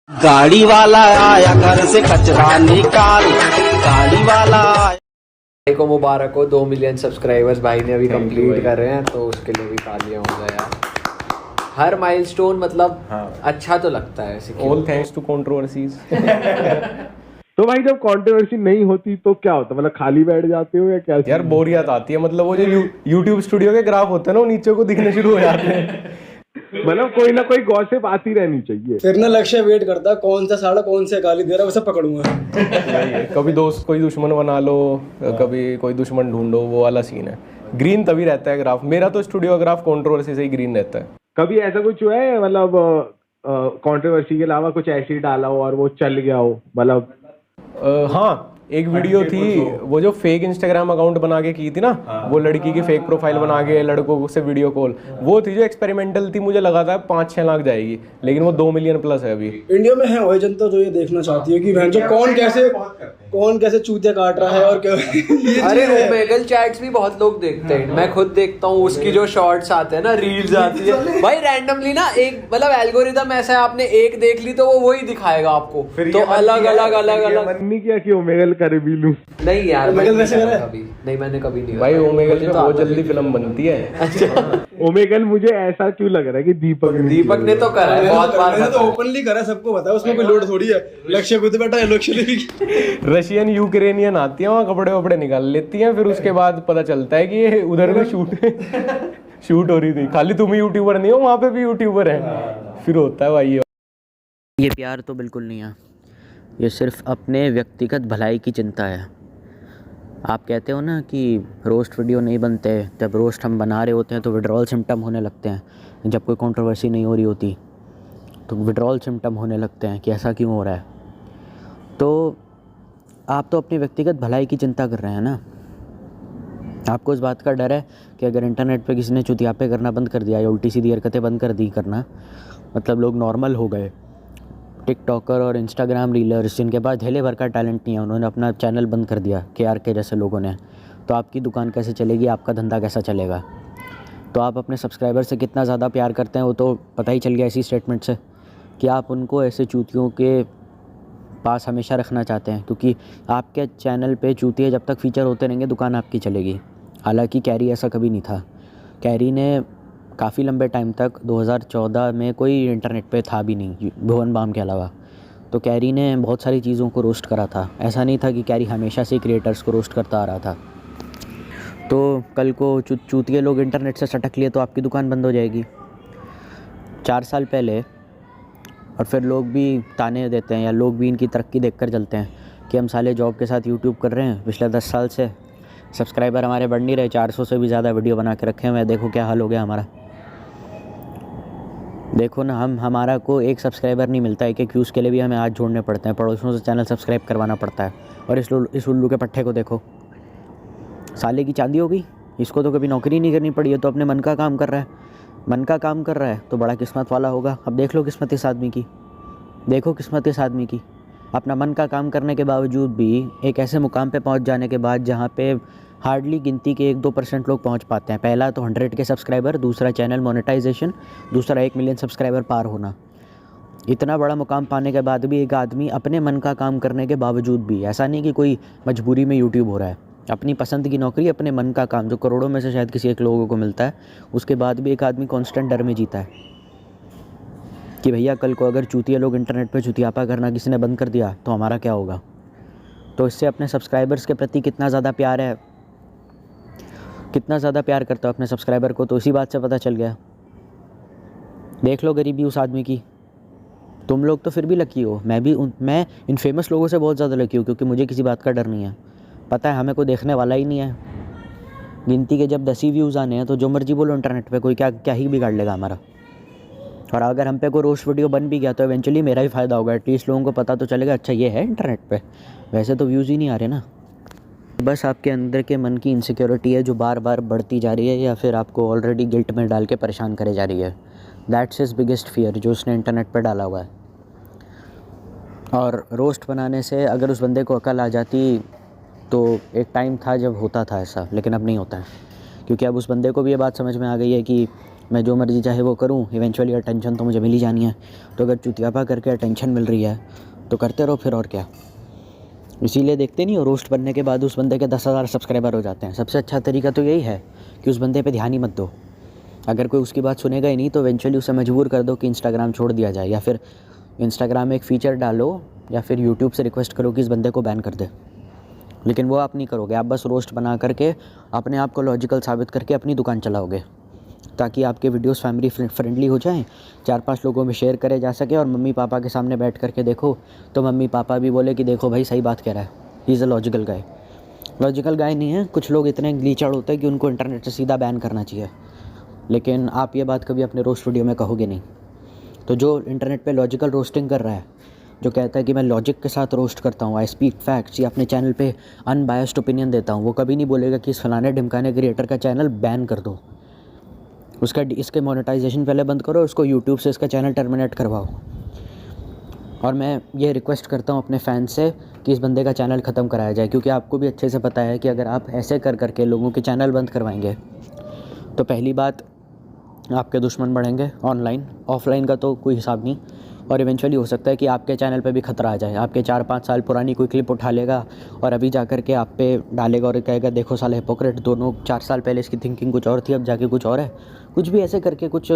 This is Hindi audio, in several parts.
गाड़ी वाला आया घर से कचरा निकाल, गाड़ी वाला भाई को मुबारक हो, 2 मिलियन सब्सक्राइबर्स भाई ने अभी कंप्लीट कर रहे हैं, तो उसके लिए भी तालियां हो जाए यार। हर माइलस्टोन मतलब अच्छा तो लगता है ऐसे। All thanks to controversies. तो भाई जब कंट्रोवर्सी नहीं होती तो क्या होता, मतलब खाली बैठ जाते हो या क्या? यार बोरियत आती है, मतलब वो जो यूट्यूब स्टूडियो के ग्राफ होते हैं ना, वो नीचे को दिखने शुरू हो जाते हैं। मतलब कोई ना कोई गॉसिप आती रहनी चाहिए। फिर ना लक्ष्य वेट करता कौन सा साड़ा कौन से गाली दे रहा है, उसे पकड़ूंगा। कभी दोस्त कोई दुश्मन बना लो, कभी कोई दुश्मन ढूंढो, वो वाला सीन है। ग्रीन तभी रहता है ग्राफ, मेरा तो स्टूडियो ग्राफ कंट्रोवर्सी से ही ग्रीन रहता है। कभी ऐसा कुछ हुआ है मतलब कंट्रोवर्सी के अलावा कुछ ऐसे ही डाला हो और वो चल गया हो, मतलब? हाँ, एक वीडियो थी वो जो फेक इंस्टाग्राम अकाउंट बना के की थी ना, वो लड़की की फेक प्रोफाइल बना के लड़कों से वीडियो कॉल, वो थी जो एक्सपेरिमेंटल थी। मुझे लगा था 5-6 लाख जाएगी, लेकिन वो 2 मिलियन प्लस है अभी। इंडिया में है वही जनता जो ये देखना चाहती है कि बहन जो कौन कैसे चूते काट रहा है और क्या। अरे ओमेगल चैट्स भी बहुत लोग देखते हैं, मैं खुद देखता हूँ। उसकी जो शॉर्ट्स आते हैं ना, रील्स आती है भाई रैंडमली ना, एक मतलब एल्गोरिदम ऐसा है, आपने एक देख ली तो वो वही दिखाएगा आपको, तो अलग अलग मन नहीं किया कि ओमेगल कर भी लूं? नहीं यार, ओमेगल वैसे मैंने करा है? कभी नहीं, मैंने कभी नहीं भाई करा। ओमेगल मुझे में तो बहुत आदत जल्दी नहीं। फिल्म बनती है। अच्छा, ओमेगल मुझे ऐसा क्यों लग रहा है कि दीपक ने तो करा है बहुत बार। मैंने तो ओपनली करा, सबको पता है, उसमें कोई लोड थोड़ी है। लक्ष्य खुद बैठा है, लक्ष्य रशियन यूक्रेनियन आती है वहाँ, कपड़े वपड़े निकाल लेती हैं, फिर उसके बाद पता चलता है कि ये उधर में शूट हो रही थी। खाली तुम ही यूट्यूबर नहीं हो, वहाँ पे भी यूट्यूबर है, फिर होता है भाई। ये प्यार तो बिल्कुल नहीं है, ये सिर्फ अपने व्यक्तिगत भलाई की चिंता है। आप कहते हो ना कि रोस्ट वीडियो नहीं बनते, जब रोस्ट हम बना रहे होते हैं तो विड्रॉल सिम्टम होने लगते हैं, जब कोई कंट्रोवर्सी नहीं हो रही होती तो विड्रॉल सिम्टम होने लगते हैं कि ऐसा क्यों हो रहा है। तो आप तो अपनी व्यक्तिगत भलाई की चिंता कर रहे हैं ना। आपको इस बात का डर है कि अगर इंटरनेट पे किसी ने चुतियापे करना बंद कर दिया या उल्टी सीधी हरकतें बंद कर दी करना, मतलब लोग नॉर्मल हो गए, टिकटॉकर और इंस्टाग्राम रीलर्स जिनके पास ढेले भर का टैलेंट नहीं है, उन्होंने अपना चैनल बंद कर दिया KR के जैसे लोगों ने, तो आपकी दुकान कैसे चलेगी, आपका धंधा कैसा चलेगा? तो आप अपने सब्सक्राइबर से कितना ज़्यादा प्यार करते हैं वो तो पता ही चल गया इसी स्टेटमेंट से, कि आप उनको ऐसे चूतियों के पास हमेशा रखना चाहते हैं, क्योंकि आपके चैनल पे चूतिए जब तक फीचर होते रहेंगे दुकान आपकी चलेगी। हालांकि कैरी ऐसा कभी नहीं था। कैरी ने काफ़ी लंबे टाइम तक 2014 में कोई इंटरनेट पे था भी नहीं भुवन बाम के अलावा, तो कैरी ने बहुत सारी चीज़ों को रोस्ट करा था। ऐसा नहीं था कि कैरी हमेशा से क्रिएटर्स को रोस्ट करता आ रहा था। तो कल को चूतिए लोग इंटरनेट से सटक लिए तो आपकी दुकान बंद हो जाएगी। 4 साल पहले, और फिर लोग भी ताने देते हैं या लोग भी इनकी तरक्की देखकर चलते हैं कि हम साले जॉब के साथ यूट्यूब कर रहे हैं पिछले 10 साल से, सब्सक्राइबर हमारे बढ़ नहीं रहे, 400 से भी ज़्यादा वीडियो बना के रखे हुए हैं, देखो क्या हाल हो गया हमारा। देखो ना, हमारा को एक सब्सक्राइबर नहीं मिलता, एक व्यूज़ के लिए भी हमें हाथ जोड़ने पड़ते हैं, पड़ोसियों से चैनल सब्सक्राइब करवाना पड़ता है। और इस उल्लू के पट्टे को देखो, साले की चांदी हो गई, इसको तो कभी नौकरी नहीं करनी पड़ी है, तो अपने मन का काम कर रहा है। मन का काम कर रहा है तो बड़ा किस्मत वाला होगा। अब देख लो किस्मत इस आदमी की, देखो किस्मत इस आदमी की, अपना मन का काम करने के बावजूद भी एक ऐसे मुकाम पे पहुंच जाने के बाद जहां पे हार्डली गिनती के 1-2% लोग पहुंच पाते हैं। पहला तो 100 के सब्सक्राइबर, दूसरा चैनल मोनेटाइजेशन, दूसरा 1 मिलियन सब्सक्राइबर पार होना। इतना बड़ा मुकाम पाने के बाद भी एक आदमी अपने मन का काम करने के बावजूद भी, ऐसा नहीं कि कोई मजबूरी में यूट्यूब हो रहा है, अपनी पसंद की नौकरी, अपने मन का काम, जो करोड़ों में से शायद किसी एक लोगों को मिलता है, उसके बाद भी एक आदमी कांस्टेंट डर में जीता है कि भैया कल को अगर चूतिया लोग इंटरनेट पे चुतियापा करना किसी ने बंद कर दिया तो हमारा क्या होगा। तो इससे अपने सब्सक्राइबर्स के प्रति कितना ज़्यादा प्यार है, कितना ज़्यादा प्यार करता हो अपने सब्सक्राइबर को, तो इसी बात से पता चल गया। देख लो गरीबी उस आदमी की। तुम लोग तो फिर भी लकी हो, मैं इन फेमस लोगों से बहुत ज़्यादा लकी हूँ, क्योंकि मुझे किसी बात का डर नहीं है। पता है हमें कोई देखने वाला ही नहीं है। गिनती के जब 10 ही व्यूज़ आने हैं तो जो मर्जी बोलो इंटरनेट पे, कोई क्या ही बिगाड़ लेगा हमारा। और अगर हम पे कोई रोस्ट वीडियो बन भी गया तो इवेंचुअली मेरा ही फ़ायदा होगा, एटलीस्ट लोगों को पता तो चलेगा अच्छा ये है इंटरनेट पे, वैसे तो व्यूज़ ही नहीं आ रहे ना। बस आपके अंदर के मन की इनसिक्योरिटी है जो बार बार बढ़ती जा रही है, या फिर आपको ऑलरेडी गिल्ट में डाल के परेशान करे जा रही है। दैट्स हिज बिगेस्ट फियर जो उसने इंटरनेट पर डाला हुआ है। और रोस्ट बनाने से अगर उस बंदे को अकल आ जाती तो एक टाइम था जब होता था ऐसा, लेकिन अब नहीं होता है, क्योंकि अब उस बंदे को भी ये बात समझ में आ गई है कि मैं जो मर्ज़ी चाहे वो करूँ, इवेंचुअली अटेंशन तो मुझे मिल ही जानी है। तो अगर चुतियापा करके अटेंशन मिल रही है तो करते रहो फिर, और क्या। इसीलिए देखते नहीं हो, रोस्ट बनने के बाद उस बंदे के 10,000 सब्सक्राइबर हो जाते हैं। सबसे अच्छा तरीका तो यही है कि उस बंदे पे ध्यान ही मत दो। अगर कोई उसकी बात सुनेगा ही नहीं तो इवेंचुअली उसे मजबूर कर दो कि इंस्टाग्राम छोड़ दिया जाए, या फिर इंस्टाग्राम में एक फ़ीचर डालो, या फिर यूट्यूब से रिक्वेस्ट करो कि इस बंदे को बैन कर दे। लेकिन वो आप नहीं करोगे, आप बस रोस्ट बना करके अपने आप को लॉजिकल साबित करके अपनी दुकान चलाओगे, ताकि आपके वीडियोस फैमिली फ्रेंडली हो जाएं, 4-5 लोगों में शेयर करे जा सके, और मम्मी पापा के सामने बैठ करके देखो तो मम्मी पापा भी बोले कि देखो भाई सही बात कह रहा है, he is a logical guy. Logical guy नहीं है, कुछ लोग इतने लीचड़ होते हैं कि उनको इंटरनेट से सीधा बैन करना चाहिए, लेकिन आप ये बात कभी अपने रोस्ट वीडियो में कहोगे नहीं। तो जो इंटरनेट पे लॉजिकल रोस्टिंग कर रहा है, जो कहता है कि मैं लॉजिक के साथ रोस्ट करता हूँ, आई स्पीक फैक्ट्स, या अपने चैनल पे अनबायस्ड ओपिनियन देता हूँ, वो कभी नहीं बोलेगा कि इस फलाने ढिमकाने क्रिएटर का चैनल बैन कर दो, उसका इसके मोनेटाइजेशन पहले बंद करो, उसको यूट्यूब से इसका चैनल टर्मिनेट करवाओ। और मैं ये रिक्वेस्ट करता हूँ अपने फैंस से कि इस बंदे का चैनल ख़त्म कराया जाए, क्योंकि आपको भी अच्छे से पता है कि अगर आप ऐसे कर करके लोगों के चैनल बंद करवाएंगे तो पहली बात आपके दुश्मन बढ़ेंगे ऑनलाइन, ऑफलाइन का तो कोई हिसाब नहीं, और इवेंचुअली हो सकता है कि आपके चैनल पे भी खतरा आ जाए। आपके 4-5 साल पुरानी कोई क्लिप उठा लेगा और अभी जा कर के आप पे डालेगा और कहेगा देखो साले हिपोक्रेट, दोनों 4 साल पहले इसकी थिंकिंग कुछ और थी, अब जाके कुछ और है। कुछ भी ऐसे करके कुछ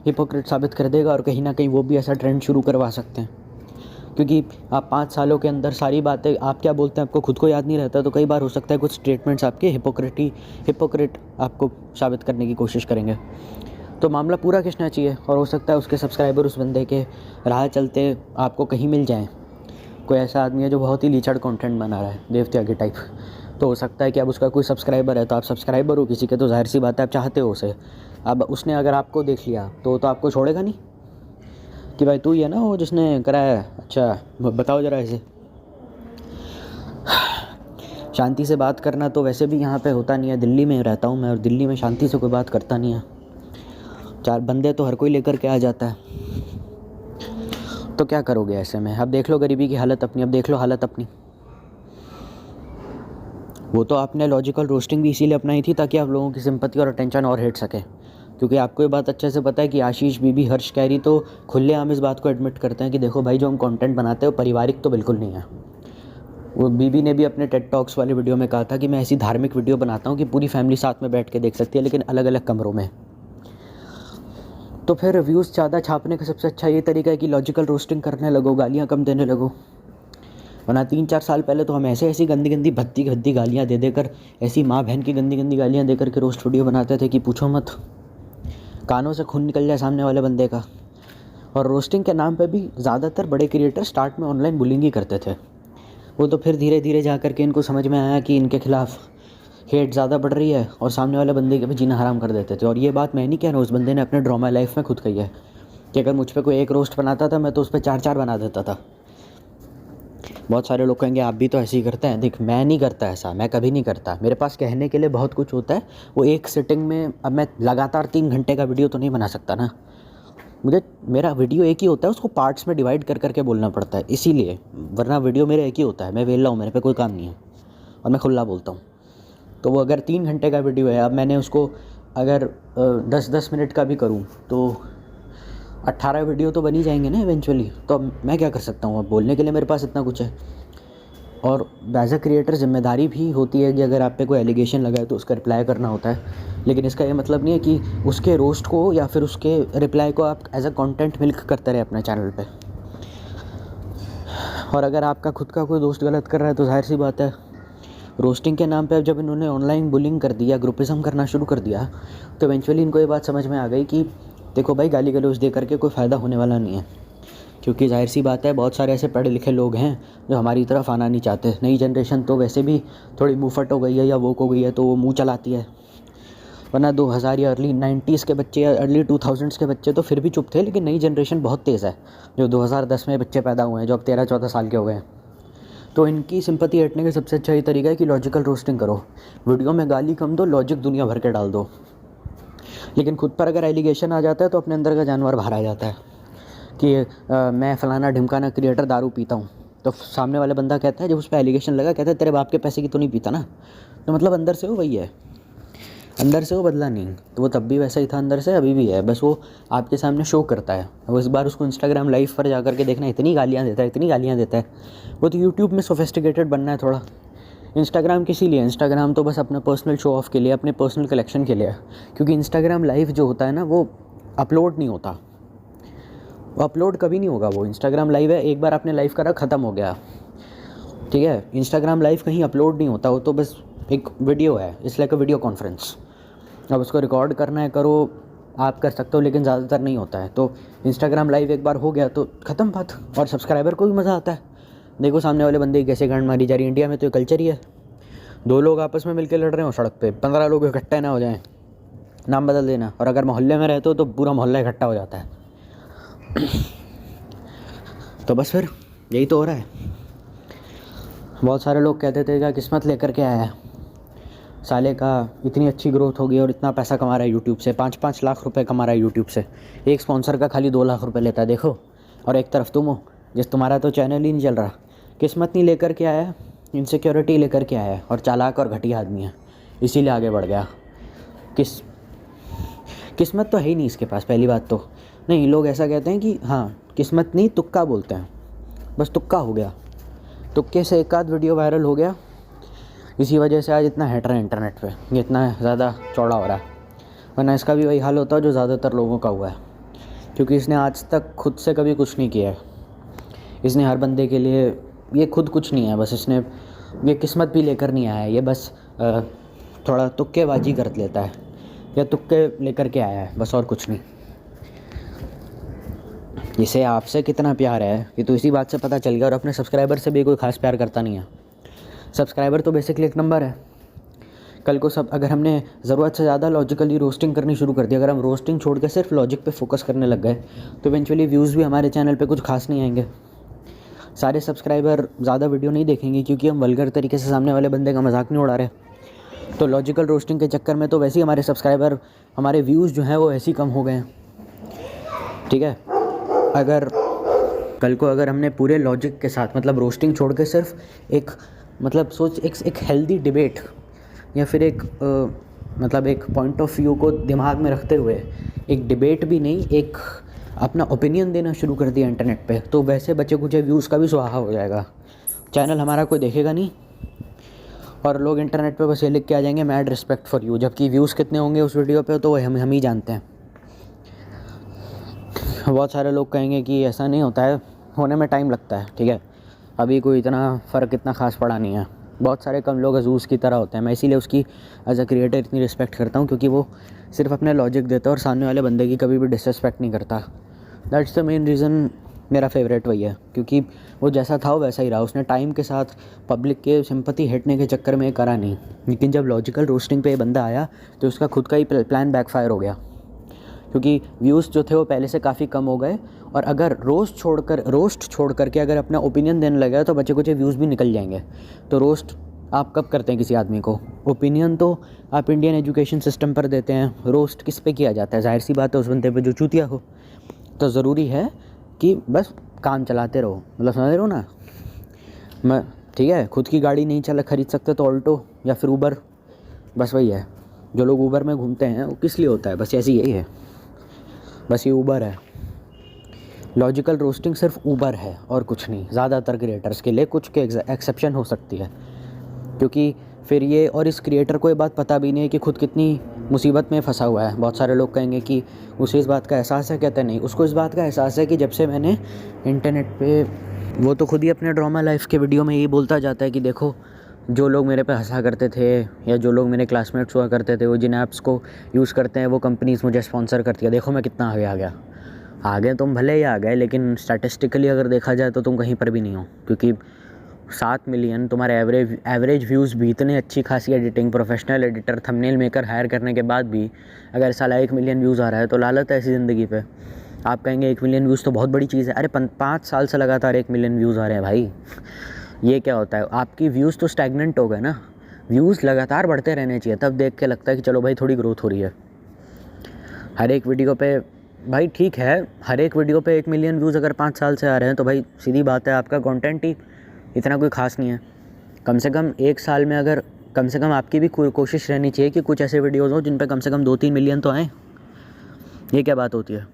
हिपोक्रेट साबित कर देगा, और कहीं ना कहीं वो भी ऐसा ट्रेंड शुरू करवा सकते हैं, क्योंकि आप 5 सालों के अंदर सारी बातें आप क्या बोलते हैं आपको खुद को याद नहीं रहता, तो कई बार हो सकता है कुछ स्टेटमेंट्स आपके हिपोक्रेट आपको साबित करने की कोशिश करेंगे। तो मामला पूरा खींचना चाहिए, और हो सकता है उसके सब्सक्राइबर उस बंदे के राह चलते आपको कहीं मिल जाएं। कोई ऐसा आदमी है जो बहुत ही लीचड़ कंटेंट बना रहा है, देवत्यागी टाइप, तो हो सकता है कि अब उसका कोई सब्सक्राइबर है, तो आप सब्सक्राइबर हो किसी के, तो जाहिर सी बात है आप चाहते हो उसे। अब उसने अगर आपको देख लिया तो आपको छोड़ेगा नहीं कि भाई तू ही है ना वो जिसने कराया है, अच्छा बताओ ज़रा इसे। शांति से बात करना तो वैसे भी यहाँ पे होता नहीं है, दिल्ली में रहता हूँ मैं, और दिल्ली में शांति से कोई बात करता नहीं है, 4 बंदे तो हर कोई लेकर के आ जाता है। तो क्या करोगे ऐसे में? अब देख लो गरीबी की हालत अपनी, अब देख लो हालत अपनी। वो तो आपने लॉजिकल रोस्टिंग भी इसीलिए अपनाई थी ताकि आप लोगों की सिंपैथी और अटेंशन और हिट सके, क्योंकि आपको ये बात अच्छे से पता है कि आशीष बीबी, हर्ष कैरी तो खुलेआम इस बात को एडमिट करते हैं कि देखो भाई जो हम कंटेंट बनाते हैं वो पारिवारिक तो बिल्कुल नहीं है। वो बीबी ने भी अपने टेड टॉक्स वाले वीडियो में कहा था कि मैं ऐसी धार्मिक वीडियो बनाता हूँ कि पूरी फैमिली साथ में बैठ के देख सकती है, लेकिन अलग अलग कमरों में। तो फिर व्यूज़ ज़्यादा छापने का सबसे अच्छा ये तरीका है कि लॉजिकल रोस्टिंग करने लगो, गालियाँ कम देने लगो। वरना 3-4 साल पहले तो हम ऐसी गंदी गंदी भद्दी गालियाँ दे देकर, ऐसी माँ बहन की गंदी गंदी गालियाँ दे करके रोस्ट वीडियो बनाते थे कि पूछो मत, कानों से खून निकल जाए सामने वाले बंदे का। और रोस्टिंग के नाम पे भी ज़्यादातर बड़े क्रिएटर स्टार्ट में ऑनलाइन बुलिंग ही करते थे। वो तो फिर धीरे धीरे जा करके इनको समझ में आया कि इनके खिलाफ हेट ज़्यादा बढ़ रही है, और सामने वाले बंदे के भी जीना हराम कर देते थे। और ये बात मैं नहीं कह रहा हूँ, उस बंदे ने अपने ड्रामा लाइफ में खुद कही है कि अगर मुझ पर कोई एक रोस्ट बनाता था मैं तो उस पर 4-4 बना देता था। बहुत सारे लोग कहेंगे आप भी तो ऐसे ही करते हैं। देख, मैं नहीं करता ऐसा, मैं कभी नहीं करता। मेरे पास कहने के लिए बहुत कुछ होता है, वो एक सिटिंग में, अब मैं लगातार 3 घंटे का वीडियो तो नहीं बना सकता ना, मेरा वीडियो एक ही होता है, उसको पार्ट्स में डिवाइड कर करके बोलना पड़ता है, इसीलिए। वरना वीडियो मेरा एक ही होता है, मैं वेला हूँ, मेरे पे कोई काम नहीं है और मैं खुला बोलता हूँ। तो वो अगर 3 घंटे का वीडियो है, अब मैंने उसको अगर 10-10 मिनट का भी करूँ तो 18 वीडियो तो बन ही जाएंगे ना इवेंचुअली। तो अब मैं क्या कर सकता हूँ, अब बोलने के लिए मेरे पास इतना कुछ है। और एज अ क्रिएटर जिम्मेदारी भी होती है कि अगर आप पे कोई एलिगेशन लगा है तो उसका रिप्लाई करना होता है, लेकिन इसका ये मतलब नहीं है कि उसके रोस्ट को या फिर उसके रिप्लाई को आप एज अ कंटेंट मिल्क करते रहे अपने चैनल पे। और अगर आपका खुद का कोई दोस्त गलत कर रहा है तो जाहिर सी बात है, रोस्टिंग के नाम पे जब इन्होंने ऑनलाइन बुलिंग कर दिया, ग्रुपिज्म करना शुरू कर दिया, तो इवेंचुअली इनको ये बात समझ में आ गई कि देखो भाई गाली गलौज दे करके कोई फ़ायदा होने वाला नहीं है। क्योंकि जाहिर सी बात है बहुत सारे ऐसे पढ़े लिखे लोग हैं जो हमारी तरफ आना नहीं चाहते। नई जनरेशन तो वैसे भी थोड़ी मुँहफट हो गई है या वोक हो गई है, तो वो मुँह चलाती है। वरना 2000 या अर्ली 90s के बच्चे या अर्ली 2000s के बच्चे तो फिर भी चुप थे, लेकिन नई जनरेशन बहुत तेज़ है। जो 2010 में बच्चे पैदा हुए हैं, जो अब 13-14 साल के हो गए हैं, तो इनकी सिंपैथी हटने का सबसे अच्छा ये तरीका है कि लॉजिकल रोस्टिंग करो। वीडियो में गाली कम दो, लॉजिक दुनिया भर के डाल दो। लेकिन खुद पर अगर एलिगेशन आ जाता है तो अपने अंदर का जानवर बाहर आ जाता है कि मैं फ़लाना ढिमकाना क्रिएटर दारू पीता हूँ। तो सामने वाला बंदा कहता है, जब उस पर एलिगेशन लगा, कहता है तेरे बाप के पैसे की तो नहीं पीता ना, तो मतलब अंदर से वो वही है। अंदर से वो बदला नहीं, तो वो तब भी वैसा ही था अंदर से, अभी भी है, बस वो आपके सामने शो करता है। अब इस बार उसको इंस्टाग्राम लाइव पर जा करके देखना, इतनी गालियाँ देता है, इतनी गालियाँ देता है। वो तो यूट्यूब में सोफिस्टिकेटेड बनना है थोड़ा। इंस्टाग्राम किसी लिए, इंस्टाग्राम तो बस अपना पर्सनल शो ऑफ के लिए, अपने पर्सनल कलेक्शन के लिए है। क्योंकि इंस्टाग्राम लाइव जो होता है ना, वो अपलोड नहीं होता, वो अपलोड कभी नहीं होगा। वो इंस्टाग्राम लाइव है, एक बार आपने लाइव करा, ख़त्म हो गया, ठीक है। इंस्टाग्राम लाइव कहीं अपलोड नहीं होता, वो तो बस एक वीडियो है, it's like a video conference. अब उसको रिकॉर्ड करना है, करो, आप कर सकते हो, लेकिन ज़्यादातर नहीं होता है। तो इंस्टाग्राम लाइव एक बार हो गया तो ख़त्म बात, और सब्सक्राइबर को भी मज़ा आता है। देखो सामने वाले बंदे की कैसे गांड मारी जा रही है। इंडिया में तो ये कल्चर ही है, 2 लोग आपस में मिलकर लड़ रहे हो सड़क पे, 15 लोग इकट्ठे ना हो जाएं, नाम बदल देना। और अगर मोहल्ले में रहते हो तो पूरा मोहल्ला इकट्ठा हो जाता है। तो बस फिर यही तो हो रहा है। बहुत सारे लोग कहते थे क्या किस्मत लेकर के आया है, साले का इतनी अच्छी ग्रोथ होगी और इतना पैसा कमा रहा है यूट्यूब से, 5-5 लाख रुपए कमा रहा है यूट्यूब से, एक स्पॉन्सर का खाली 2 लाख रुपए लेता है, देखो। और एक तरफ तुम हो जिस तुम्हारा तो चैनल ही नहीं चल रहा। किस्मत नहीं लेकर के आया, इनसिक्योरिटी लेकर के आया है, और चालाक और घटिया आदमी है, इसीलिए आगे बढ़ गया। किस्मत तो है ही नहीं इसके पास, पहली बात तो नहीं। लोग ऐसा कहते हैं कि हाँ किस्मत नहीं, तुक्का बोलते हैं, बस तुक्का हो गया, तुक्के से एक आध वीडियो वायरल हो गया, इसी वजह से आज इतना हेटर है इंटरनेट पे, ये इतना ज़्यादा चौड़ा हो रहा है। वरना इसका भी वही हाल होता है जो ज़्यादातर लोगों का हुआ है, क्योंकि इसने आज तक खुद से कभी कुछ नहीं किया है। इसने हर बंदे के लिए, ये खुद कुछ नहीं है, बस इसने ये किस्मत भी लेकर नहीं आया है, ये बस थोड़ा तुक्केबाजी कर लेता है या तुक्के लेकर के आया है, बस और कुछ नहीं। इसे आपसे कितना प्यार है ये तो इसी बात से पता चल गया, और अपने सब्सक्राइबर से भी कोई ख़ास प्यार करता नहीं है। सब्सक्राइबर तो बेसिकली एक नंबर है। कल को सब अगर हमने ज़रूरत से ज़्यादा लॉजिकली रोस्टिंग करनी शुरू कर दी, अगर हम रोस्टिंग छोड़ के सिर्फ लॉजिक पे फोकस करने लग गए, तो इवेंचुअली व्यूज़ भी हमारे चैनल पे कुछ खास नहीं आएंगे। सारे सब्सक्राइबर ज़्यादा वीडियो नहीं देखेंगे, क्योंकि हम वल्गर तरीके से सामने वाले बंदे का मजाक नहीं उड़ा रहे। तो लॉजिकल रोस्टिंग के चक्कर में तो वैसे ही हमारे सब्सक्राइबर, हमारे व्यूज़ जो हैं वो ऐसे ही कम हो गए हैं, ठीक है। अगर कल को अगर हमने पूरे लॉजिक के साथ, मतलब रोस्टिंग छोड़ के सिर्फ एक, मतलब सोच एक हेल्दी डिबेट या फिर एक मतलब एक पॉइंट ऑफ व्यू को दिमाग में रखते हुए एक डिबेट भी नहीं, एक अपना ओपिनियन देना शुरू कर दिया इंटरनेट पे, तो वैसे बचे कुछ व्यूज़ का भी सुहागा हो जाएगा। चैनल हमारा कोई देखेगा नहीं, और लोग इंटरनेट पे बस ये लिख के आ जाएंगे मैड रिस्पेक्ट फॉर यू, जबकि व्यूज़ कितने होंगे उस वीडियो पे तो हम ही जानते हैं। बहुत सारे लोग कहेंगे कि ऐसा नहीं होता है, होने में टाइम लगता है, ठीक है। अभी कोई इतना फ़र्क इतना ख़ास पड़ा नहीं है। बहुत सारे कम लोग अजूज़ की तरह होते हैं, मैं इसीलिए उसकी एज अ क्रिएटर इतनी रिस्पेक्ट करता हूँ, क्योंकि वो सिर्फ अपने लॉजिक देता है और सामने वाले बंदे की कभी भी डिसरिस्पेक्ट नहीं करता। दैट्स द मेन रीज़न मेरा फेवरेट वही है, क्योंकि वो जैसा था वो वैसा ही रहा। उसने टाइम के साथ पब्लिक के सिंपैथी हटने के चक्कर में करा नहीं, लेकिन जब लॉजिकल रोस्टिंग पे ये बंदा आया तो उसका खुद का ही प्लान बैकफायर हो गया, क्योंकि व्यूज़ जो थे वो पहले से काफ़ी कम हो गए। और अगर रोस्ट छोड़ करके अगर अपना ओपिनियन देने लगा तो बचे कुछ व्यूज़ भी निकल जाएंगे। तो रोस्ट आप कब करते हैं किसी आदमी को? ओपिनियन तो आप इंडियन एजुकेशन सिस्टम पर देते हैं, रोस्ट किस पे किया जाता है? जाहिर सी बात है उस बंदे पे जो चूतिया हो। तो ज़रूरी है कि बस काम चलाते रहो, मतलब समझ रहे हो ना। मैं ठीक है, खुद की गाड़ी नहीं खरीद सकते तो ऑल्टो या फिर ऊबर, बस वही है। जो लोग ऊबर में घूमते हैं वो किस लिए होता है? बस ऐसे यही है, बस ये ऊबर है। लॉजिकल रोस्टिंग सिर्फ ऊबर है और कुछ नहीं। ज़्यादातर क्रिएटर्स के लिए, कुछ के एक्सेप्शन हो सकती है, क्योंकि फिर ये, और इस क्रिएटर को ये बात पता भी नहीं है कि खुद कितनी मुसीबत में फंसा हुआ है। बहुत सारे लोग कहेंगे कि उसे इस बात का एहसास है, कहते नहीं। उसको इस बात का एहसास है कि जब से मैंने इंटरनेट पे, वो तो खुद ही अपने ड्रामा लाइफ के वीडियो में यही बोलता जाता है कि देखो जो लोग मेरे पे हंसा करते थे या जो लोग मेरे क्लासमेट्स हुआ करते थे, वो जिन ऐप्स को यूज़ करते हैं वो कंपनीज़ मुझे स्पॉन्सर करती है। देखो मैं कितना आगे आ गया। आगे तुम भले ही आ गए, लेकिन स्टैटिस्टिकली अगर देखा जाए तो तुम कहीं पर भी नहीं हो, क्योंकि 7 मिलियन तुम्हारे एवरेज व्यूज़ भी, इतने अच्छी खासी editing, professional editor, thumbnail maker hire करने के बाद भी अगर साला 1 मिलियन व्यूज़ आ रहा है तो लालत है ऐसी ज़िंदगी पे। आप कहेंगे 1 मिलियन व्यूज़ तो बहुत बड़ी चीज़ है। अरे 5 साल से लगातार 1 मिलियन व्यूज़ आ रहे हैं भाई, ये क्या होता है? आपकी व्यूज़ तो स्टैगनेंट हो गए ना। व्यूज़ लगातार बढ़ते रहने चाहिए, तब देख के लगता है कि चलो भाई थोड़ी ग्रोथ हो रही है। हर एक वीडियो पे भाई ठीक है, हर एक वीडियो पे 1 मिलियन व्यूज़ अगर 5 साल से आ रहे हैं तो भाई सीधी बात है आपका कंटेंट ही इतना कोई ख़ास नहीं है। कम से कम 1 साल में अगर कम से कम आपकी भी कोशिश रहनी चाहिए कि कुछ ऐसे वीडियोज़ हो जिन पे कम से कम 2-3 मिलियन तो आएँ। ये क्या बात होती है?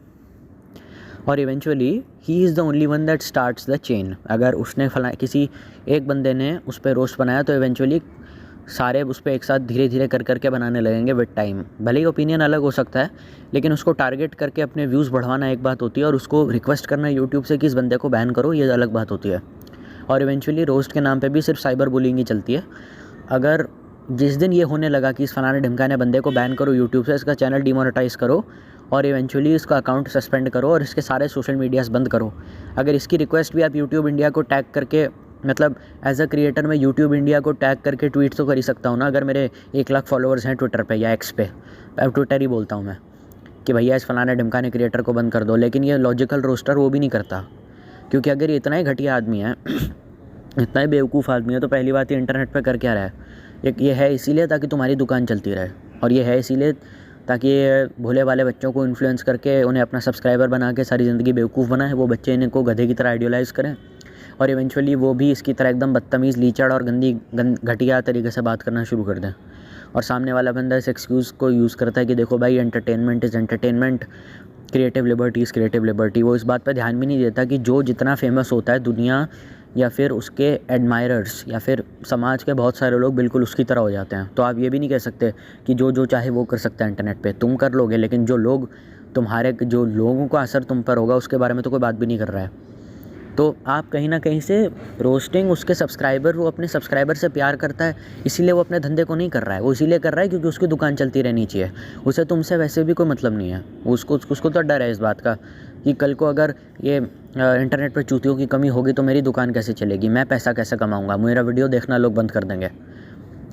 और eventually he is the only one that starts the chain. अगर उसने किसी एक बंदे ने उस पर रोस्ट बनाया तो इवेंचुअली सारे उस पर एक साथ धीरे धीरे कर करके बनाने लगेंगे विद टाइम। भले ही ओपिनियन अलग हो सकता है, लेकिन उसको टारगेट करके अपने व्यूज़ बढ़वाना एक बात होती है, और उसको रिक्वेस्ट करना यूट्यूब से कि इस बंदे को बैन करो, ये अलग बात होती है। और इवेंचुअली रोस्ट के नाम पे भी सिर्फ साइबर बुलिंग ही चलती है। अगर जिस दिन ये होने लगा कि इस फलाने ढिमकाने बंदे को बैन करो यूट्यूब से, इसका चैनल डिमोनेटाइज़ करो और इवेंचुअली इसका अकाउंट सस्पेंड करो और इसके सारे सोशल मीडियाज़ बंद करो, अगर इसकी रिक्वेस्ट भी आप यूट्यूब इंडिया को टैग करके, मतलब एज अ क्रिएटर मैं यूट्यूब इंडिया को टैग करके ट्वीट तो कर ही सकता हूँ ना। अगर मेरे 1 लाख फॉलोअर्स हैं ट्विटर पे या एक्स पे, अब ट्विटर ही बोलता हूँ मैं, कि भैया इस फलाने ढिमकाने क्रिएटर को बंद कर दो। लेकिन ये लॉजिकल रोस्टर वो भी नहीं करता, क्योंकि अगर ये इतना ही घटिया आदमी है इतना ही बेवकूफ़ आदमी है, तो पहली बात ये इंटरनेट पे कर क्या रहा है? ये है इसीलिए ताकि तुम्हारी दुकान चलती रहे, और ये है इसीलिए ताकि ये भोले वाले बच्चों को इन्फ्लुएंस करके उन्हें अपना सब्सक्राइबर बना के सारी ज़िंदगी बेवकूफ़ बनाए, वो बच्चे इनको गधे की तरह आइडियलाइज़ करें, और इवेंचुअली वो भी इसकी तरह एकदम बदतमीज़, लीचड़ और घटिया तरीके से बात करना शुरू कर दें। और सामने वाला बंदा इस एक्सक्यूज़ को यूज़ करता है कि देखो भाई entertainment is entertainment, creative liberty is creative liberty. वो इस बात पर ध्यान भी नहीं देता कि जो जितना फेमस होता है दुनिया या फिर उसके एडमायरर्स या फिर समाज के बहुत सारे लोग बिल्कुल उसकी तरह हो जाते हैं। तो आप ये भी नहीं कह सकते कि जो चाहे वो कर सकता है इंटरनेट पे, तुम कर लोगे, लेकिन जो लोगों का असर तुम पर होगा उसके बारे में तो कोई बात भी नहीं कर रहा है। तो आप कहीं ना कहीं से रोस्टिंग उसके सब्सक्राइबर, वो अपने सब्सक्राइबर से प्यार करता है, इसीलिए वो अपने धंधे को नहीं कर रहा है। वो इसीलिए कर रहा है क्योंकि उसकी दुकान चलती रहनी चाहिए, उसे तुमसे वैसे भी कोई मतलब नहीं है। उसको तो डर है इस बात का कि कल को अगर ये इंटरनेट पर चूतियों की कमी होगी तो मेरी दुकान कैसे चलेगी, मैं पैसा कैसे कमाऊँगा, मेरा वीडियो देखना लोग बंद कर देंगे।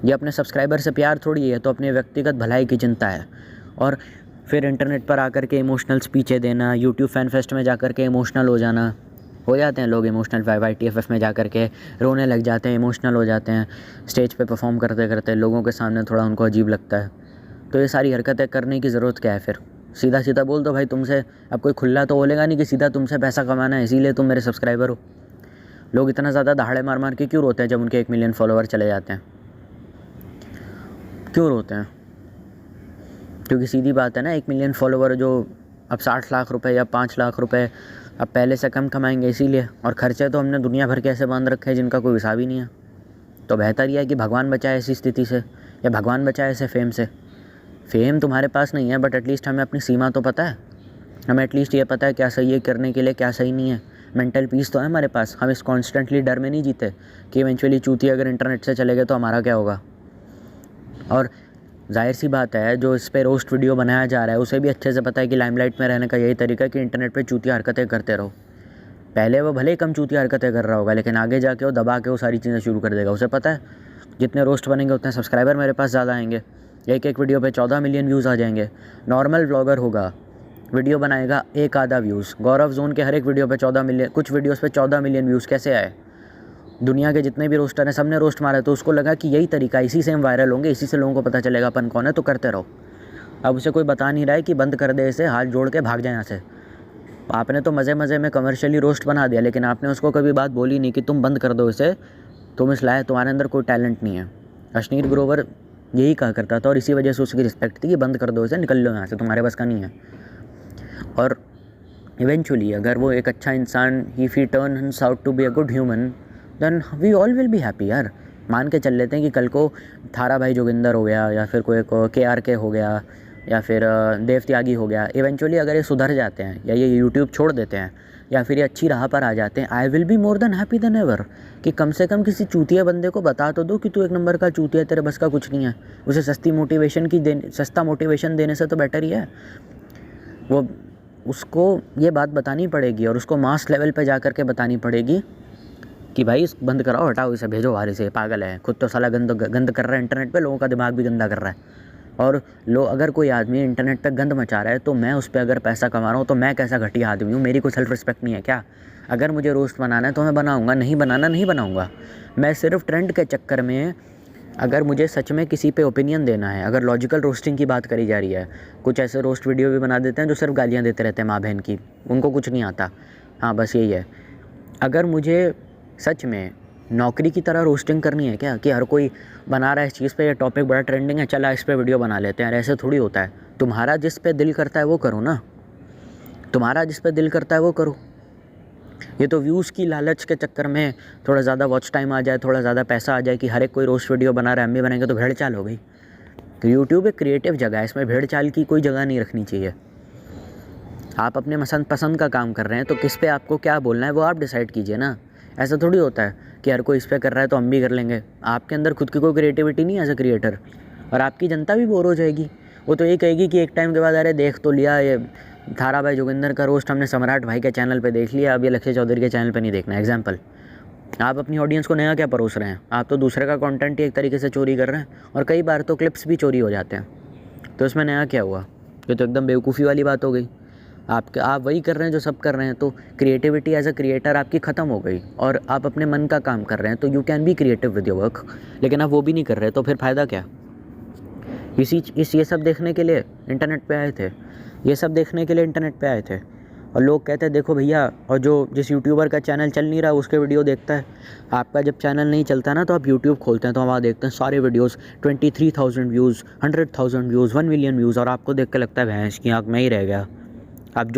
ये अपने सब्सक्राइबर से प्यार थोड़ी है, तो अपनी व्यक्तिगत भलाई की चिंता है। और फिर इंटरनेट पर आकर के इमोशनल स्पीचें देना, यूट्यूब फैन फेस्ट में जाकर के इमोशनल हो जाना, हो जाते हैं लोग इमोशनल, YTFF में जा कर के रोने लग जाते हैं, इमोशनल हो जाते हैं, स्टेज पे परफॉर्म करते करते लोगों के सामने थोड़ा उनको अजीब लगता है। तो ये सारी हरकतें करने की ज़रूरत क्या है? फिर सीधा बोल दो भाई, तुमसे अब कोई खुला तो बोलेगा नहीं कि सीधा तुमसे पैसा कमाना है इसीलिए तुम मेरे सब्सक्राइबर हो। लोग इतना ज़्यादा दहाड़े मार मार के क्यों रोते हैं जब उनके 1 मिलियन फॉलोवर चले जाते हैं? क्यों रोते हैं? क्योंकि सीधी बात है ना, 1 मिलियन फॉलोवर जो अब 60 लाख रुपए या 5 लाख रुपए अब पहले से कम कमाएंगे इसीलिए, और खर्चे तो हमने दुनिया भर के ऐसे बांध रखे हैं जिनका कोई हिसाब ही नहीं है। तो बेहतर यह है कि भगवान बचाए ऐसी स्थिति से, या भगवान बचाए ऐसे फेम से। फेम तुम्हारे पास नहीं है, बट एटलीस्ट हमें अपनी सीमा तो पता है, हमें एटलीस्ट ये पता है क्या सही है करने के लिए, क्या सही नहीं है। मेंटल पीस तो है हमारे पास, हम इस कॉन्स्टेंटली डर में नहीं जीते कि इवेंचुअली चूतिया अगर इंटरनेट से चले गए तो हमारा क्या होगा। और जाहिर सी बात है, जो इस पे रोस्ट वीडियो बनाया जा रहा है उसे भी अच्छे से पता है कि लाइमलाइट में रहने का यही तरीका है कि इंटरनेट पे चूतिया हरकतें करते रहो। पहले वो भले ही कम चूतिया हरकतें कर रहा होगा, लेकिन आगे जाके वो दबा के वो सारी चीज़ें शुरू कर देगा। उसे पता है जितने रोस्ट बनेंगे उतने सब्सक्राइबर मेरे पास ज़्यादा आएंगे, एक वीडियो पे 14 मिलियन व्यूज़ आ जाएंगे। नॉर्मल व्लॉगर होगा, वीडियो बनाएगा 1 आधा व्यूज़। गौरव जोन के हर एक वीडियो पे 14 मिलियन, कुछ वीडियोज़ पे 14 मिलियन व्यूज़ कैसे आए? दुनिया के जितने भी रोस्टर हैं सबने रोस्ट मारा, तो उसको लगा कि यही तरीका, इसी से हम वायरल होंगे, इसी से लोगों को पता चलेगा अपन कौन है, तो करते रहो। अब उसे कोई बता नहीं रहा है कि बंद कर दे इसे, हाथ जोड़ के भाग जाए यहाँ से। आपने तो मज़े मज़े में कमर्शियली रोस्ट बना दिया, लेकिन आपने उसको कभी बात बोली नहीं कि तुम बंद कर दो इसे, तुम इस लायक, तुम्हारे अंदर कोई टैलेंट नहीं है। अश्नीर ग्रोवर यही कहा करता था और इसी वजह से उसकी रिस्पेक्ट थी कि बंद कर दो इसे, निकल लो यहाँ से, तुम्हारे बस का नहीं है। और इवेंचुअली अगर वो एक अच्छा इंसान, if he turns out to be a good human, then we all will be happy. यार मान के चल लेते हैं कि कल को थारा भाई जोगिंदर हो गया, या फिर कोई KRK हो गया, या फिर देव त्यागी हो गया, इवेंचुअली अगर ये सुधर जाते हैं या ये यूट्यूब छोड़ देते हैं या फिर ये अच्छी राह पर आ जाते हैं, I will be more than happy then ever. कि कम से कम किसी चूतिया बंदे को बता तो दो कि तू 1 नंबर का चूतिया, तेरे बस का कुछ नहीं है। उसे सस्ता मोटिवेशन देने से तो बेटर ही है। वो उसको ये बात बतानी पड़ेगी और उसको मास लेवल पे जा कर के बतानी पड़ेगी कि भाई बंद कराओ, हटाओ इसे, भेजो बाहर से, पागल है, खुद तो साला गंद कर रहा है इंटरनेट पे, लोगों का दिमाग भी गंदा कर रहा है। और अगर कोई आदमी इंटरनेट पे गंद मचा रहा है तो मैं उस पर अगर पैसा कमा रहा हूँ तो मैं कैसा घटिया आदमी हूँ? मेरी कोई सेल्फ रिस्पेक्ट नहीं है क्या? अगर मुझे रोस्ट बनाना है तो मैं बनाऊँगा, नहीं बनाना नहीं बनाऊँगा। मैं सिर्फ ट्रेंड के चक्कर में, अगर मुझे सच में किसी पे ओपिनियन देना है, अगर लॉजिकल रोस्टिंग की बात करी जा रही है, कुछ ऐसे रोस्ट वीडियो भी बना देते हैं जो सिर्फ गालियाँ देते रहते हैं माँ बहन की, उनको कुछ नहीं आता, हाँ बस यही है। अगर मुझे सच में नौकरी की तरह रोस्टिंग करनी है क्या कि हर कोई बना रहा है इस चीज़ पे, ये टॉपिक बड़ा ट्रेंडिंग है, चला इस पे वीडियो बना लेते हैं? ऐसे थोड़ी होता है। तुम्हारा जिस पे दिल करता है वो करो ना, तुम्हारा जिस पे दिल करता है वो करो। ये तो व्यूज़ की लालच के चक्कर में थोड़ा ज़्यादा वॉच टाइम आ जाए, थोड़ा ज़्यादा पैसा आ जाए कि हर एक कोई रोस्ट वीडियो बना रहा है, हम भी बनाएंगे, तो भेड़ चाल हो गई। तो यूट्यूब एक क्रिएटिव जगह है, इसमें भेड़ चाल की कोई जगह नहीं रखनी चाहिए। आप अपने पसंद का काम कर रहे हैं तो किस पे आपको क्या बोलना है वो आप डिसाइड कीजिए ना। ऐसा थोड़ी होता है कि हर कोई इस पे कर रहा है तो हम भी कर लेंगे। आपके अंदर खुद की कोई क्रिएटिविटी नहीं है एज अ क्रिएटर, और आपकी जनता भी बोर हो जाएगी। वो तो ये कहेगी कि एक टाइम के बाद अरे देख तो लिया, ये थारा भाई जोगिंदर का रोस्ट हमने सम्राट भाई के चैनल पे देख लिया, अब ये लक्ष्य चौधरी के चैनल पे नहीं देखना। एग्जाम्पल, आप अपनी ऑडियंस को नया क्या परोस रहे हैं? आप तो दूसरे का कंटेंट ही एक तरीके से चोरी कर रहे हैं, और कई बार तो क्लिप्स भी चोरी हो जाते हैं। तो इसमें नया क्या हुआ? ये तो एकदम बेवकूफ़ी वाली बात हो गई। आप वही कर रहे हैं जो सब कर रहे हैं, तो क्रिएटिविटी एज अ क्रिएटर आपकी ख़त्म हो गई, और आप अपने मन का काम कर रहे हैं। तो you can be creative with your work, लेकिन आप वो भी नहीं कर रहे, तो फिर फ़ायदा क्या? ये सब देखने के लिए इंटरनेट पे आए थे, ये सब देखने के लिए इंटरनेट पे आए थे, और लोग कहते हैं देखो भैया, और जिस यूट्यूबर का चैनल चल नहीं रहा उसके वीडियो देखता है। आपका जब चैनल नहीं चलता ना तो आप यूट्यूब खोलते हैं तो वहाँ देखते हैं सारे videos 23,000 views, 100,000 views, 1 million views, और आपको देख के लगता है भैंस की आँख में ही रह गया। अब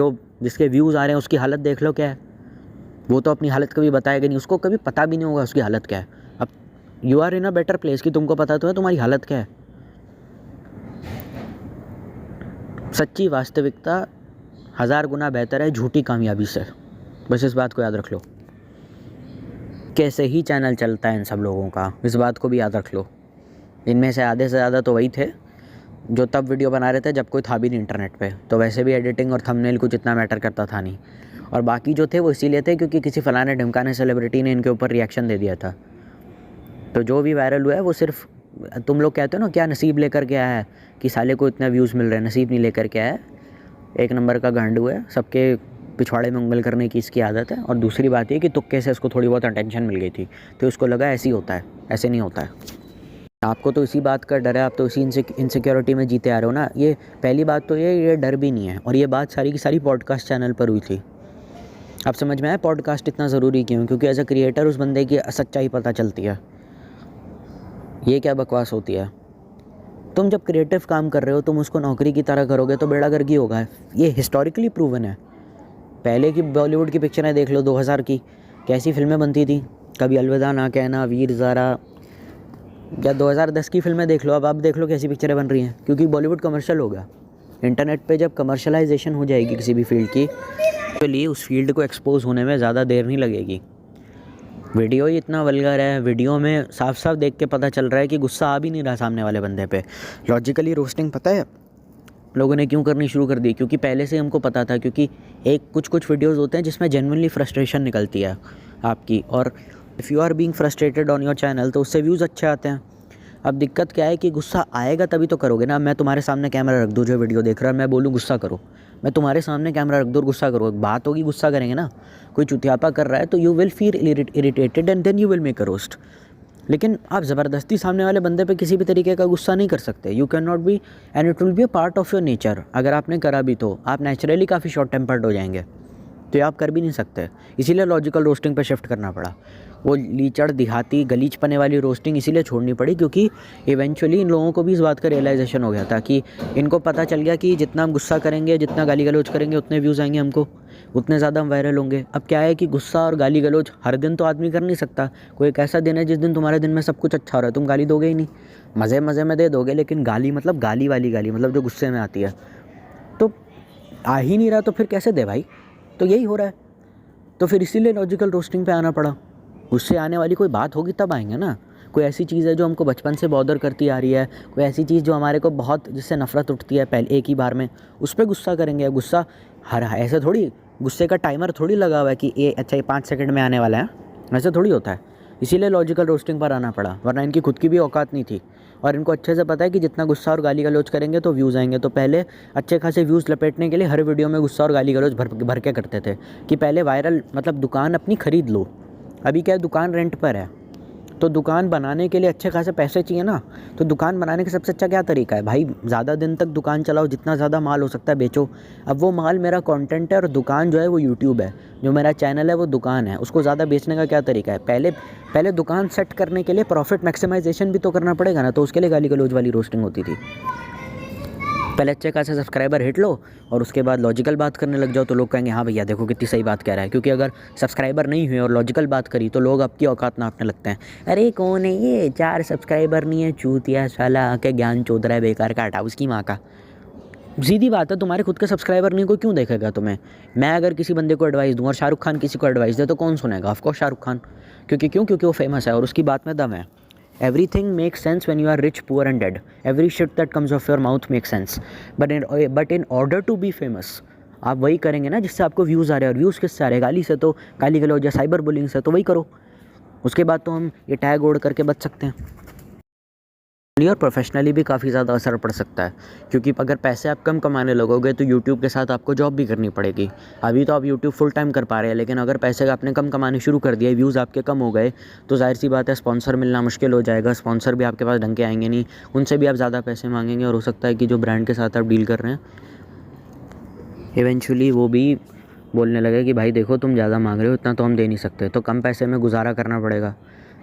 जिसके व्यूज़ आ रहे हैं उसकी हालत देख लो क्या है। वो तो अपनी हालत कभी बताएगा नहीं, उसको कभी पता भी नहीं होगा उसकी हालत क्या है। अब you are in a better place कि तुमको पता तो है तुम्हारी हालत क्या है। सच्ची वास्तविकता 1000 गुना बेहतर है झूठी कामयाबी से, बस इस बात को याद रख लो। कैसे ही चैनल चलता है इन सब लोगों का, इस बात को भी याद रख लो। इनमें से आधे से ज़्यादा तो वही थे जो तब वीडियो बना रहे थे जब कोई था भी नहीं इंटरनेट पे, तो वैसे भी एडिटिंग और थंबनेल कुछ इतना मैटर करता था नहीं। और बाकी जो थे वो इसीलिए थे क्योंकि किसी फलाने ढिमकाने सेलिब्रिटी ने इनके ऊपर रिएक्शन दे दिया था। तो जो भी वायरल हुआ है वो सिर्फ, तुम लोग कहते हो ना क्या नसीब लेकर के आया है कि साले को इतना व्यूज़ मिल रहे हैं, नसीब नहीं लेकर के आया है। एक नंबर का गांडू है, सबके पिछवाड़े में उंगल करने की इसकी आदत है। और दूसरी बात ये कि तुक्के से इसको थोड़ी बहुत अटेंशन मिल गई थी तो इसको लगा ऐसे ही होता है, ऐसे नहीं होता है। आपको तो इसी बात का डर है, आप तो इसी इनसिक्योरिटी में जीते आ रहे हो ना। ये पहली बात तो ये डर भी नहीं है, और ये बात सारी की सारी पॉडकास्ट चैनल पर हुई थी। अब समझ में आया पॉडकास्ट इतना ज़रूरी क्यों? क्योंकि एज अ क्रिएटर उस बंदे की सच्चाई पता चलती है। ये क्या बकवास होती है? तुम जब क्रिएटिव काम कर रहे हो तुम उसको नौकरी की तरह करोगे तो बेड़ा गर्क ही होगा। ये हिस्टोरिकली प्रूवन है। पहले की बॉलीवुड की पिक्चरें देख लो, 2000 की कैसी फिल्में बनती थी, कभी अलविदा ना कहना, वीर ज़ारा, या 2010 की फिल्में देख लो, अब देख लो कैसी पिक्चरें बन रही हैं। क्योंकि बॉलीवुड कमर्शियल हो गया। इंटरनेट पे जब कमर्शलाइजेशन हो जाएगी किसी भी फील्ड की, तो लिए उस फील्ड को एक्सपोज होने में ज़्यादा देर नहीं लगेगी। वीडियो ही इतना वल्गर है, वीडियो में साफ साफ देख के पता चल रहा है कि गुस्सा आ भी नहीं रहा सामने वाले बंदे पे। लॉजिकली रोस्टिंग पता है लोगों ने क्यों करनी शुरू कर दी? क्योंकि पहले से हमको पता था, क्योंकि कुछ वीडियोस होते हैं जिसमें जेन्युइनली फ्रस्ट्रेशन निकलती है आपकी, और if you are being frustrated on your channel तो उससे व्यूज़ अच्छे आते हैं। अब दिक्कत क्या है कि गुस्सा आएगा तभी तो करोगे ना। मैं तुम्हारे सामने कैमरा रख दूँ जो वीडियो देख रहा है, मैं बोलूँ गुस्सा करो, मैं तुम्हारे सामने कैमरा रख दूँ गुस्सा करो, बात होगी, गुस्सा करेंगे ना। कोई चुतियापा कर रहा है तो you will feel irritated and then you will make a roast. लेकिन आप ज़बरदस्ती सामने वाले बंदे पे किसी भी तरीके का गुस्सा नहीं कर सकते। You can not be, and it will be a part of your nature. अगर आपने करा भी तो आप नेचुरली काफ़ी शॉर्ट टेम्पर्ड हो जाएंगे, तो ये आप कर भी नहीं सकते। इसीलिए लॉजिकल रोस्टिंग पे शिफ्ट करना पड़ा। वो लीचड़ देहाती गलीच पने वाली रोस्टिंग इसीलिए छोड़नी पड़ी क्योंकि इवेंचुअली इन लोगों को भी इस बात का रियलाइजेशन हो गया था कि इनको पता चल गया कि जितना हम गुस्सा करेंगे, जितना गाली गलौज करेंगे, उतने व्यूज़ आएंगे हमको, उतने ज़्यादा हम वायरल होंगे। अब क्या है कि गुस्सा और गाली गलौज हर दिन तो आदमी कर नहीं सकता। कोई एक ऐसा दिन है जिस दिन तुम्हारे दिन में सब कुछ अच्छा हो रहा है, तुम गाली दोगे ही नहीं, मज़े मज़े में दे दोगे, लेकिन गाली मतलब गाली वाली गाली, मतलब जो गुस्से में आती है, तो आ ही नहीं रहा, तो फिर कैसे दे भाई? तो यही हो रहा है। तो फिर इसीलिए लॉजिकल रोस्टिंग पे आना पड़ा। उससे आने वाली कोई बात होगी तब आएंगे ना। कोई ऐसी चीज़ है जो हमको बचपन से बॉदर करती आ रही है, कोई ऐसी चीज़ जो हमारे को बहुत, जिससे नफ़रत उठती है पहले एक ही बार में, उस पर गुस्सा करेंगे। गुस्सा हर ऐसे थोड़ी, गुस्से का टाइमर थोड़ी लगा हुआ है कि ये अच्छा ये 5 सेकंड में आने वाला है, ऐसे थोड़ी होता है। इसीलिए लॉजिकल रोस्टिंग पर आना पड़ा, वरना इनकी खुद की भी औकात नहीं थी। और इनको अच्छे से पता है कि जितना गुस्सा और गाली गलौज करेंगे तो व्यूज़ आएंगे। तो पहले अच्छे खासे व्यूज़ लपेटने के लिए हर वीडियो में गुस्सा और गाली गलौज भर के करते थे कि पहले वायरल, मतलब दुकान अपनी ख़रीद लो। अभी क्या है, दुकान रेंट पर है, तो दुकान बनाने के लिए अच्छे खासे पैसे चाहिए ना, तो दुकान बनाने का सबसे अच्छा क्या तरीका है भाई, ज़्यादा दिन तक दुकान चलाओ, जितना ज़्यादा माल हो सकता है बेचो। अब वो माल मेरा कंटेंट है और दुकान जो है वो यूट्यूब है, जो मेरा चैनल है वो दुकान है, उसको ज़्यादा बेचने का क्या तरीका है, पहले दुकान सेट करने के लिए प्रॉफिट मैक्सिमाइजेशन भी तो करना पड़ेगा ना, तो उसके लिए गाली गलौज वाली रोस्टिंग होती थी। पहले अच्छे खासे सब्सक्राइबर हिट लो और उसके बाद लॉजिकल बात करने लग जाओ, तो लोग कहेंगे हाँ भैया देखो कितनी सही बात कह रहा है, क्योंकि अगर सब्सक्राइबर नहीं हुए और लॉजिकल बात करी तो लोग आपकी औकात नापने लगते हैं। अरे कौन है ये, 4 सब्सक्राइबर नहीं है, चूतिया साला आके ज्ञान चोद रहा है बेकार का, हटा उसकी माँ का। सीधी बात है, तुम्हारे खुद के सब्सक्राइबर नहीं, कोई क्यों देखेगा तुम्हें। मैं अगर किसी बंदे को एडवाइस दूँ और शाहरुख खान किसी को एडवाइस दे तो कौन सुनेगा, ऑफकोर्स शाहरुख खान, क्योंकि वो फेमस है और उसकी बात में दम है। Everything makes sense when you are rich, poor and dead. Every shit that comes off your mouth makes sense. But in order to be famous, आप वही करेंगे ना जिससे आपको व्यूज़ आ रहे हैं, और व्यूज़ किससे आ रहे हैं, गाली से, तो गाली गलौज या साइबर बुलिंग से, तो वही करो। उसके बाद तो हम ये टैग ओढ़ करके बच सकते हैं। और प्रोफेशनली भी काफ़ी ज़्यादा असर पड़ सकता है, क्योंकि अगर पैसे आप कम कमाने लगोगे तो यूट्यूब के साथ आपको जॉब भी करनी पड़ेगी। अभी तो आप यूट्यूब फुल टाइम कर पा रहे हैं, लेकिन अगर पैसे आपने कम कमाने शुरू कर दिए, व्यूज़ आपके कम हो गए, तो जाहिर सी बात है स्पॉन्सर मिलना मुश्किल हो जाएगा। स्पॉन्सर भी आपके पास ढंग के आएंगे नहीं, उनसे भी आप ज़्यादा पैसे मांगेंगे, और हो सकता है कि जो ब्रांड के साथ आप डील कर रहे हैं इवेंचुअली वो भी बोलने लगे कि भाई देखो तुम ज़्यादा मांग रहे हो, इतना तो हम दे नहीं सकते, तो कम पैसे में गुजारा करना पड़ेगा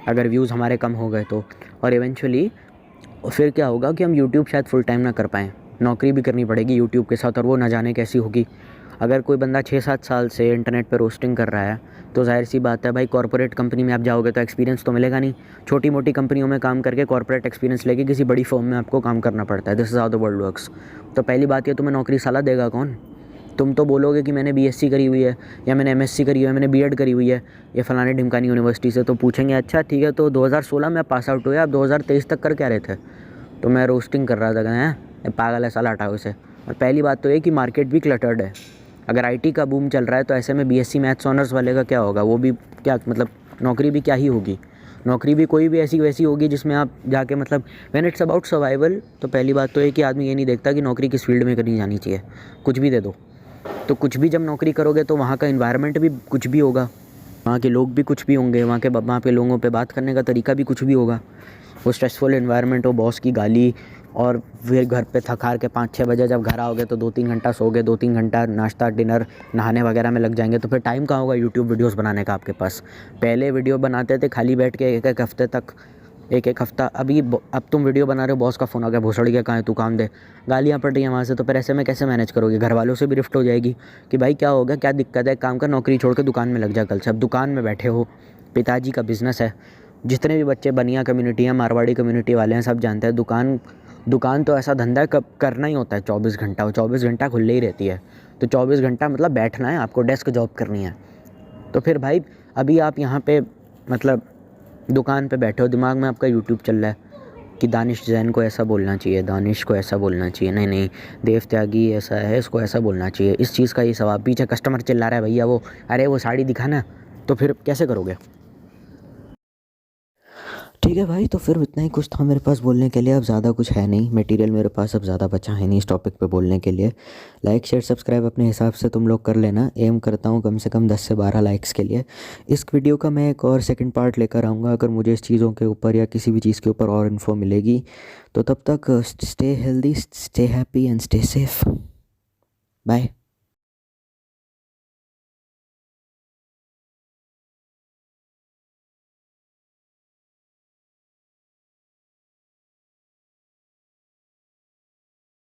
अगर व्यूज़ हमारे कम हो गए तो। और इवेंचुअली फिर क्या होगा कि हम यूट्यूब शायद फुल टाइम ना कर पाएँ, नौकरी भी करनी पड़ेगी यूट्यूब के साथ, और वो ना जाने कैसी होगी। अगर कोई बंदा 6-7 साल से इंटरनेट पर रोस्टिंग कर रहा है तो जाहिर सी बात है भाई, कॉर्पोरेट कंपनी में आप जाओगे तो एक्सपीरियंस तो मिलेगा नहीं। छोटी मोटी कंपनियों में काम करके कॉर्पोरेट एक्सपीरियंस लेके किसी बड़ी फर्म में आपको काम करना पड़ता है। This is how the world works. तो पहली बात ये, तुम्हें नौकरी साला देगा कौन। तुम तो बोलोगे कि मैंने बीएससी करी हुई है, या मैंने एमएससी करी हुई है, मैंने बीएड करी हुई है, ये फलाने ढिमकानी यूनिवर्सिटी से, तो पूछेंगे अच्छा ठीक है तो 2016 में पास आउट हुए, आप 2023 तक कर क्या रहे थे। तो मैं रोस्टिंग कर रहा था, हैं पागल है साला, हटाओ इसे। और पहली बात तो ये कि मार्केट भी क्लटर्ड है। अगर आईटी का बूम चल रहा है तो ऐसे में बीएससी मैथ्स ऑनर्स वाले का क्या होगा, वो भी क्या मतलब नौकरी भी क्या ही होगी। नौकरी भी कोई भी ऐसी वैसी होगी जिसमें आप जाके मतलब व्हेन इट्स अबाउट सर्वाइवल, तो पहली बात तो ये कि आदमी ये नहीं देखता कि नौकरी किस फील्ड में करनी जानी चाहिए, कुछ भी दे दो। तो कुछ भी जब नौकरी करोगे तो वहाँ का इन्वायरमेंट भी कुछ भी होगा, वहाँ के लोग भी कुछ भी होंगे, वहाँ पे लोगों पे बात करने का तरीका भी कुछ भी होगा। वो स्ट्रेसफुल इन्वायरमेंट हो, बॉस की गाली, और फिर घर पे थक हार के 5-6 बजे जब घर आओगे तो 2-3 घंटा सोगे, 2-3 घंटा नाश्ता डिनर नहाने वगैरह में लग जाएंगे, तो फिर टाइम कहाँ होगा यूट्यूब वीडियोस बनाने का आपके पास। पहले वीडियो बनाते थे खाली बैठ के एक हफ्ते तक, एक हफ्ता। अब तुम वीडियो बना रहे हो, बॉस का फ़ोन आ गया, भोसड़ी के कहाँ है तू, काम दे, गालियाँ पड़ रही हैं वहाँ से, तो फिर ऐसे में कैसे मैनेज करोगे। घर वालों से भी रिफ्ट हो जाएगी कि भाई क्या होगा, क्या दिक्कत है, काम कर, नौकरी छोड़ के दुकान में लग जा कल से। अब दुकान में बैठे हो, पिताजी का बिज़नेस है, जितने भी बच्चे बनिया कम्युनिटी हैं, मारवाड़ी कम्युनिटी वाले हैं, सब जानते हैं दुकान तो ऐसा धंधा है, कब करना ही होता है 24 घंटा, वो 24 घंटा खुले ही रहती है। तो 24 घंटा मतलब बैठना है आपको, डेस्क जॉब करनी है। तो फिर भाई अभी आप यहाँ पे मतलब दुकान पे बैठे हो, दिमाग में आपका यूट्यूब चल रहा है कि दानिश जैन को ऐसा बोलना चाहिए, दानिश को ऐसा बोलना चाहिए, नहीं देव त्यागी ऐसा है, इसको ऐसा बोलना चाहिए, इस चीज़ का ये सवाब। पीछे कस्टमर चिल्ला रहा है भैया वो, अरे वो साड़ी दिखाना, तो फिर कैसे करोगे। ठीक है भाई, तो फिर इतना ही कुछ था मेरे पास बोलने के लिए, अब ज़्यादा कुछ है नहीं मटेरियल मेरे पास, अब ज़्यादा बचा है नहीं इस टॉपिक पे बोलने के लिए। लाइक शेयर सब्सक्राइब अपने हिसाब से तुम लोग कर लेना, एम करता हूँ कम से कम 10 से 12 लाइक्स के लिए। इस वीडियो का मैं एक और सेकंड पार्ट लेकर आऊँगा अगर मुझे इस चीज़ों के ऊपर या किसी भी चीज़ के ऊपर और इन्फो मिलेगी। तो तब तक stay healthy, stay happy and stay safe. Bye.